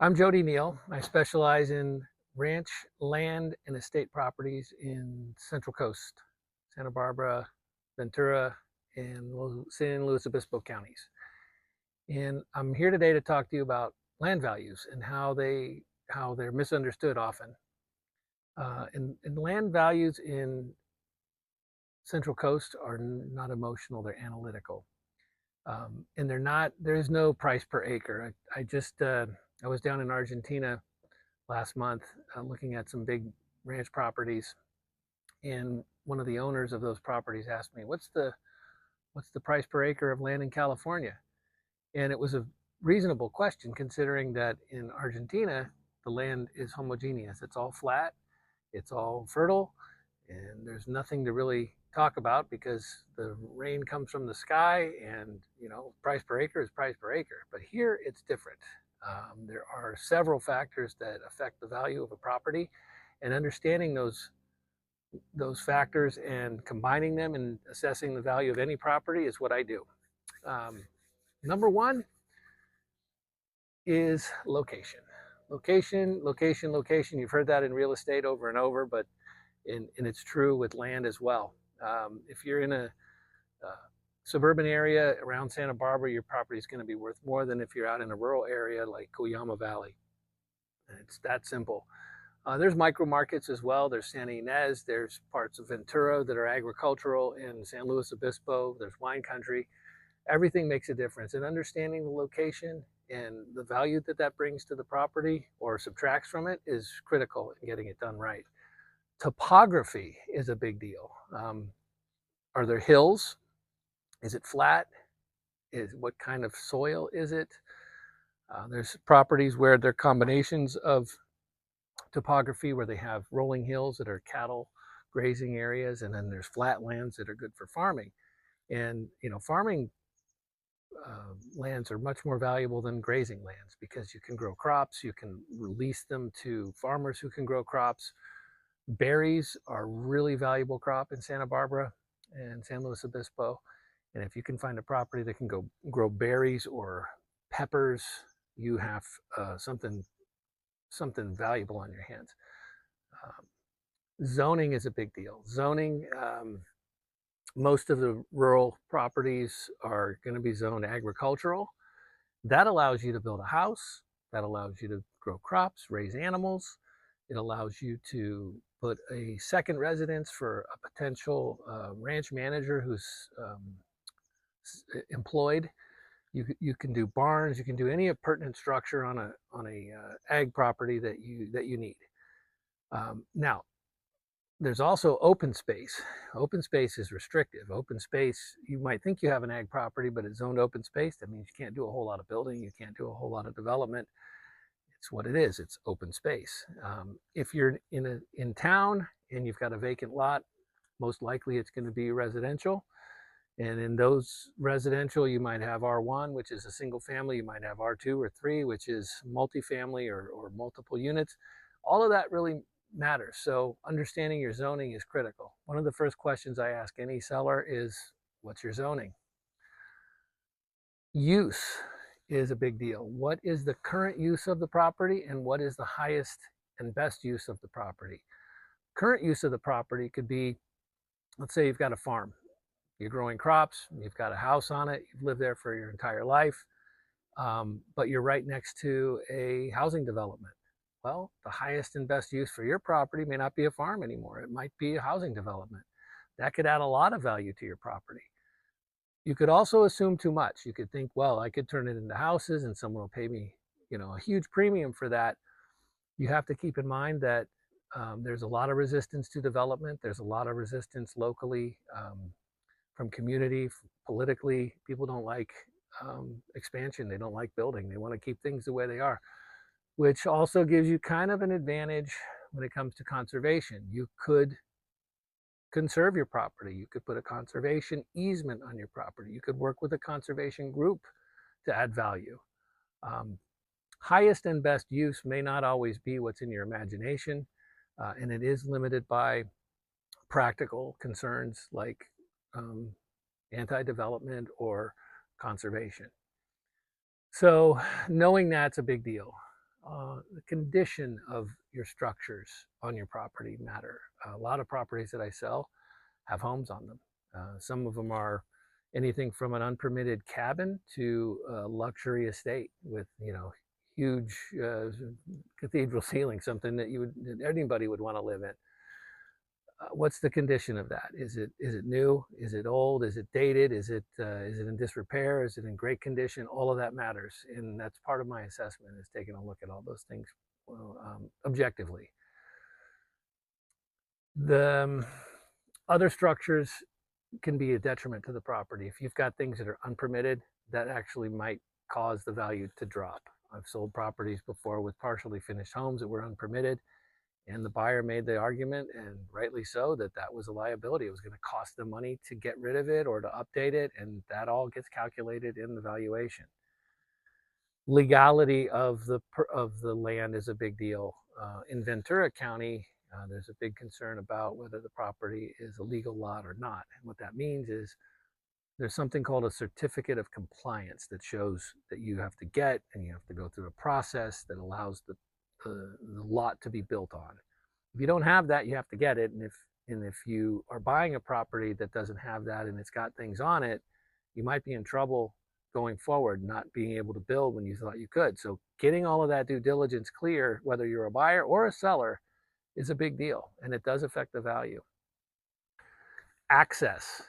I'm Jody Neal. I specialize in ranch, land, and estate properties in Central Coast, Santa Barbara, Ventura, and San Luis Obispo counties. And I'm here today to talk to you about land values and how they're misunderstood often. And land values in Central Coast are not emotional; they're analytical. And they're not. There is no price per acre. I was down in Argentina last month looking at some big ranch properties, and one of the owners of those properties asked me, "What's the price per acre of land in California?" And it was a reasonable question considering that in Argentina the land is homogeneous. It's all flat, it's all fertile, and there's nothing to really talk about because the rain comes from the sky, and price per acre is price per acre. But here it's different. There are several factors that affect the value of a property, and understanding those factors and combining them and assessing the value of any property is what I do. Number one is location. Location, location, location. You've heard that in real estate over and over, but and it's true with land as well. If you're in a suburban area around Santa Barbara, your property is going to be worth more than if you're out in a rural area like Cuyama Valley. It's that simple. There's micro markets as well. There's Santa Ynez. There's parts of Ventura that are agricultural. In San Luis Obispo, there's wine country. Everything makes a difference. And understanding the location and the value that that brings to the property or subtracts from it is critical in getting it done right. Topography is a big deal. Are there hills? Is it flat? What kind of soil is it? There's properties where they're combinations of topography where they have rolling hills that are cattle grazing areas, and then there's flat lands that are good for farming. And farming lands are much more valuable than grazing lands because you can grow crops, you can release them to farmers who can grow crops. Berries are really valuable crop in Santa Barbara and San Luis Obispo. And if you can find a property that can go grow berries or peppers, you have something valuable on your hands. Zoning is a big deal. Zoning, most of the rural properties are going to be zoned agricultural. That allows you to build a house. That allows you to grow crops, raise animals. It allows you to put a second residence for a potential ranch manager who's employed. You can do barns. You can do any pertinent structure on a ag property that you need. Now, there's also open space. Open space is restrictive. Open space, you might think you have an ag property, but it's zoned open space. That means you can't do a whole lot of building. You can't do a whole lot of development. It's what it is. It's open space. If you're in town and you've got a vacant lot, most likely it's going to be residential. And in those residential, you might have R1, which is a single family. You might have R2 or 3, which is multifamily or multiple units. All of that really matters. So understanding your zoning is critical. One of the first questions I ask any seller is, what's your zoning? Use is a big deal. What is the current use of the property, and what is the highest and best use of the property? Current use of the property could be, let's say you've got a farm. You're growing crops, you've got a house on it, you've lived there for your entire life, but you're right next to a housing development. Well, the highest and best use for your property may not be a farm anymore. It might be a housing development. That could add a lot of value to your property. You could also assume too much. You could think, well, I could turn it into houses and someone will pay me, a huge premium for that. You have to keep in mind that there's a lot of resistance to development. There's a lot of resistance locally from community, politically. People don't like expansion. They don't like building. They want to keep things the way they are, which also gives you kind of an advantage when it comes to conservation. You could conserve your property. You could put a conservation easement on your property. You could work with a conservation group to add value. Highest and best use may not always be what's in your imagination, and it is limited by practical concerns like anti-development or conservation. So knowing that's a big deal. The condition of your structures on your property matter. A lot of properties that I sell have homes on them. Some of them are anything from an unpermitted cabin to a luxury estate with, huge cathedral ceiling, something that that anybody would want to live in. What's the condition of that? Is it new? Is it old? Is it dated? Is it in disrepair? Is it in great condition? All of that matters, and that's part of my assessment, is taking a look at all those things objectively. The other structures can be a detriment to the property. If you've got things that are unpermitted, that actually might cause the value to drop. I've sold properties before with partially finished homes that were unpermitted, and the buyer made the argument, and rightly so, that that was a liability. It was going to cost them money to get rid of it or to update it, and that all gets calculated in the valuation. Legality of the land is a big deal. In Ventura County, there's a big concern about whether the property is a legal lot or not. And what that means is there's something called a certificate of compliance that shows that you have to get, and you have to go through a process that allows the lot to be built on. If you don't have that, you have to get it. And if you are buying a property that doesn't have that and it's got things on it, you might be in trouble going forward, not being able to build when you thought you could. So getting all of that due diligence clear, whether you're a buyer or a seller, is a big deal, and it does affect the value. Access.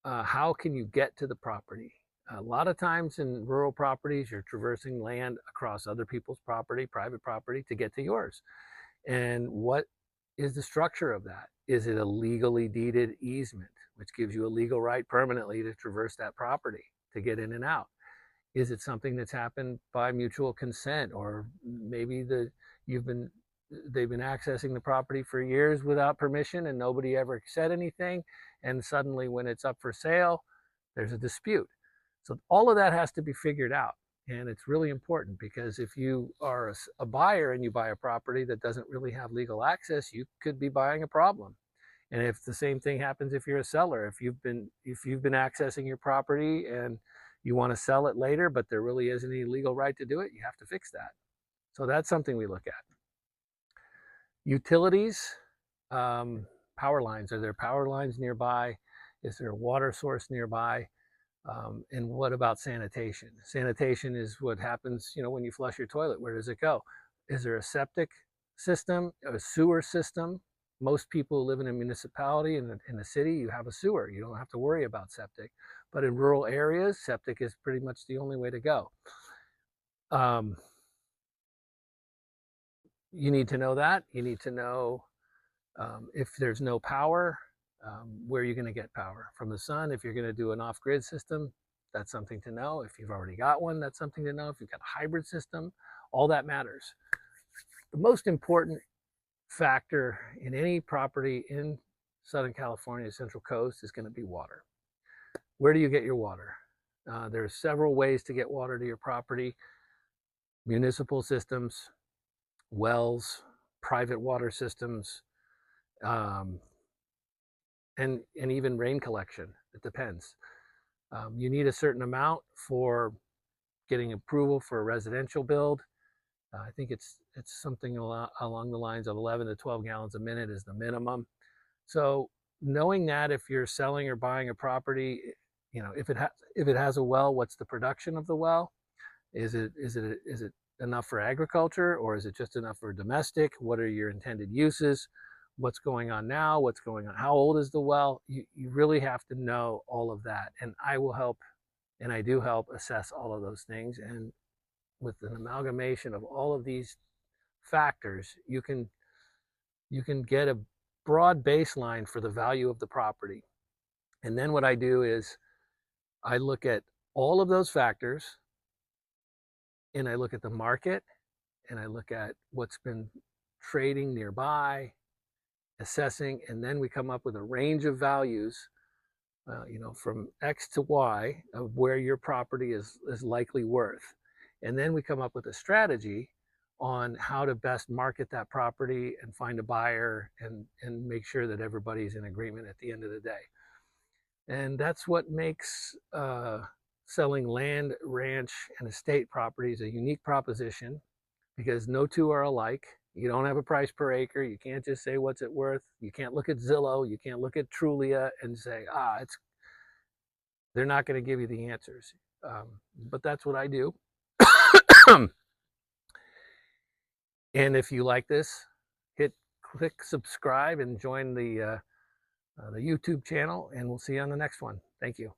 How can you get to the property? A lot of times in rural properties, you're traversing land across other people's property, private property, to get to yours. And what is the structure of that? Is it a legally deeded easement, which gives you a legal right permanently to traverse that property, to get in and out? Is it something that's happened by mutual consent, or maybe they've been accessing the property for years without permission and nobody ever said anything, and suddenly when it's up for sale, there's a dispute. So all of that has to be figured out, and it's really important, because if you are a buyer and you buy a property that doesn't really have legal access, you could be buying a problem. And if the same thing happens if you're a seller, if you've been accessing your property and you want to sell it later, but there really isn't any legal right to do it, you have to fix that. So that's something we look at. Utilities, power lines. Are there power lines nearby? Is there a water source nearby? And what about sanitation? Sanitation is what happens, when you flush your toilet. Where does it go? Is there a septic system, a sewer system? Most people live in a municipality, in a city, you have a sewer. You don't have to worry about septic. But in rural areas, septic is pretty much the only way to go. You need to know that. You need to know if there's no power, where you're going to get power from the sun. If you're going to do an off-grid system, that's something to know. If you've already got one, that's something to know. If you've got a hybrid system, all that matters. The most important factor in any property in Southern California, Central Coast, is going to be water. Where do you get your water? There are several ways to get water to your property: municipal systems, wells, private water systems, and even rain collection. It depends. You need a certain amount for getting approval for a residential build. I think it's something along the lines of 11 to 12 gallons a minute is the minimum. So knowing that if you're selling or buying a property, if it has a well, what's the production of the well? Is it enough for agriculture, or is it just enough for domestic? What are your intended uses? What's going on now? What's going on? How old is the well? You really have to know all of that. And I will help, and I do help assess all of those things. And with an amalgamation of all of these factors, you can get a broad baseline for the value of the property. And then what I do is I look at all of those factors, and I look at the market, and I look at what's been trading nearby, assessing, and then we come up with a range of values, from X to Y, of where your property is likely worth. And then we come up with a strategy on how to best market that property and find a buyer, and make sure that everybody's in agreement at the end of the day. And that's what makes selling land, ranch, and estate properties a unique proposition, because no two are alike. You don't have a price per acre. You can't just say what's it worth. You can't look at Zillow. You can't look at Trulia and say, they're not going to give you the answers. But that's what I do. And if you like this, click subscribe and join the YouTube channel, and we'll see you on the next one. Thank you.